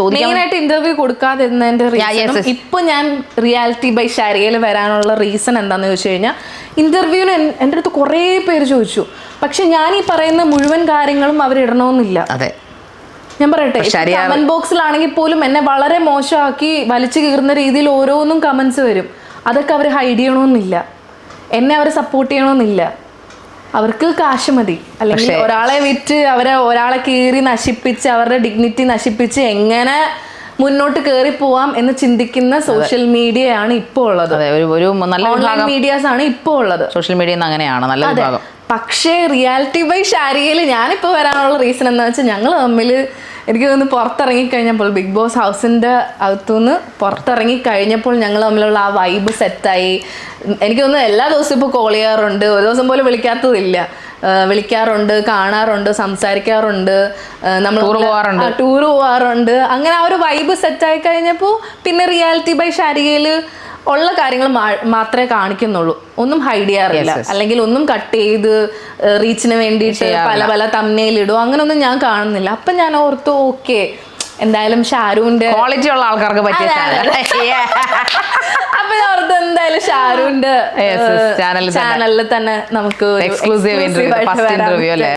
മെയിനായിട്ട് interview കൊടുക്കാതിരുന്നതിന്റെ reason ഇപ്പൊ ഞാൻ റിയാലിറ്റി ബൈ ഷാരിയയിൽ വരാനുള്ള റീസൺ എന്താന്ന് ചോദിച്ചു കഴിഞ്ഞാൽ ഇന്റർവ്യൂവിന് എൻ്റെ അടുത്ത് കുറേ പേര് ചോദിച്ചു, പക്ഷെ ഞാൻ ഈ പറയുന്ന മുഴുവൻ കാര്യങ്ങളും അവരിടണമെന്നില്ല. അതെ, ഞാൻ പറയട്ടെ, കമന്റ് ബോക്സിലാണെങ്കിൽ പോലും എന്നെ വളരെ മോശമാക്കി വലിച്ചു കീറുന്ന രീതിയിൽ ഓരോന്നും കമന്റ്സ് വരും. അതൊക്കെ അവർ ഹൈഡ് ചെയ്യണമെന്നില്ല, എന്നെ അവർ സപ്പോർട്ട് ചെയ്യണമെന്നില്ല. അവർക്ക് കാശ് മതി. അല്ലെങ്കിൽ ഒരാളെ വിറ്റ് ഒരാളെ കീറി നശിപ്പിച്ച് അവരുടെ ഡിഗ്നിറ്റി നശിപ്പിച്ച് എങ്ങനെ മുന്നോട്ട് കയറി പോവാം എന്ന് ചിന്തിക്കുന്ന സോഷ്യൽ മീഡിയ ആണ് ഇപ്പോ ഉള്ളത്. ഓൺലൈൻ മീഡിയാസ് ആണ് ഇപ്പോ ഉള്ളത്. സോഷ്യൽ മീഡിയ അങ്ങനെയാണ് നല്ല വിഭാഗം. പക്ഷേ റിയാലിറ്റി ബൈ ഷാരിയയിൽ ഞാനിപ്പോൾ വരാനുള്ള റീസൺ എന്താ വെച്ചാൽ ഞങ്ങൾ തമ്മിൽ എനിക്ക് തോന്നുന്നു പുറത്തിറങ്ങിക്കഴിഞ്ഞപ്പോൾ ബിഗ് ബോസ് ഹൗസിൻ്റെ അകത്തുനിന്ന് പുറത്തിറങ്ങിക്കഴിഞ്ഞപ്പോൾ ഞങ്ങൾ തമ്മിലുള്ള ആ വൈബ് സെറ്റായി. എനിക്ക് തോന്നുന്നു എല്ലാ ദിവസവും ഇപ്പോൾ കോൾ ചെയ്യാറുണ്ട്, ഒരു ദിവസം പോലും വിളിക്കാത്തതില്ല. വിളിക്കാറുണ്ട്, കാണാറുണ്ട്, സംസാരിക്കാറുണ്ട്, നമ്മൾ ടൂർ പോവാറുണ്ട്. അങ്ങനെ ആ ഒരു വൈബ് സെറ്റായി കഴിഞ്ഞപ്പോൾ പിന്നെ റിയാലിറ്റി ബൈ ഷാരിയയിൽ ഉള്ള കാര്യങ്ങൾ മാത്രമേ കാണിക്കുന്നുള്ളൂ. ഒന്നും ഹൈഡ് ചെയ്യാറില്ല, അല്ലെങ്കിൽ ഒന്നും കട്ട് ചെയ്ത് റീച്ചിന് വേണ്ടിയിട്ട് പല പല തമ്മിലിടും, അങ്ങനെയൊന്നും ഞാൻ കാണുന്നില്ല. അപ്പം ഞാൻ ഓർത്തു, ഓക്കെ എന്തായാലും ഷാരൂന്റെ ക്വാളിറ്റി ഉള്ള ആൾക്കാർക്ക് പറ്റിയ അപ്പൊ ഞാൻ ഓർത്തു എന്തായാലും ഷാരൂന്റെ ചാനലിൽ തന്നെ നമുക്ക് എക്സ്ക്ലൂസീവ് ഇന്റർവ്യൂ